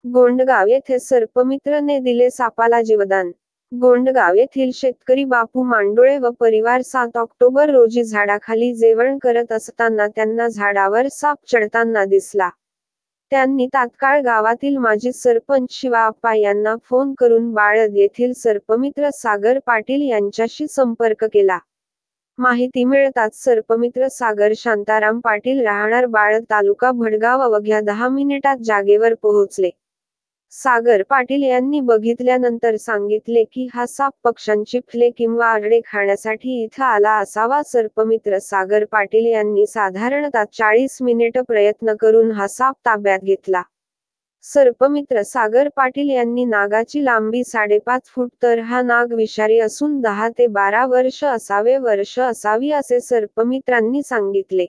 गोंडगाव येथे सर्पमित्रने दिले सापाला जीवदान. गोंडगाव येथील शेतकरी बापू मांडोळे व परिवार 7 ऑक्टोबर रोजी झाडाखाली जेवण करत असताना त्यांना झाडावर साप चढताना दिसला. त्यांनी तात्काळ गावातील माजी सरपंच शिवाप्पा यांना फोन करून बाळद येथील सर्पमित्र सागर पाटील यांच्याशी संपर्क केला. माहिती मिळताच सर्पमित्र सागर शांताराम पाटील राहणार बाळद तालुका भडगाव अवघ्या 10 मिनिटात जागेवर पोहोचले. सागर पाटील यांनी बघितल्यानंतर सांगितले की हा साप पक्ष्यांची पिल्ले किंवा आरडे खाण्यासाठी इथं आला असावा. सर्पमित्र सागर पाटील यांनी साधारणतः 40 मिनिटं प्रयत्न करून हा साप ताब्यात घेतला. सर्पमित्र सागर पाटील यांनी नागाची लांबी 5.5 फूट तर हा नाग विषारी असून 10 ते 12 वर्ष असावी असे सर्पमित्रांनी सांगितले.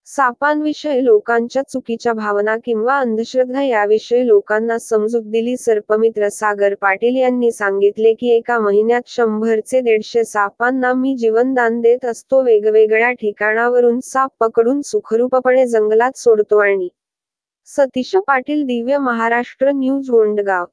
सापांविषयी लोकांच्या चुकीच्या भावना किंवा अंधश्रद्धा याविषयी लोकांना समजूत दिली. सर्पमित्र सागर पाटील यांनी सांगितले की एका महिन्यात 100 ते 150 सापांना मी जीवनदान देत असतो. वेगवेगळ्या ठिकाणावरून साप पकडून सुखरूपपणे जंगलात सोडतो आणि सतीश पाटील, दिव्य महाराष्ट्र न्यूज, गोंडगाव.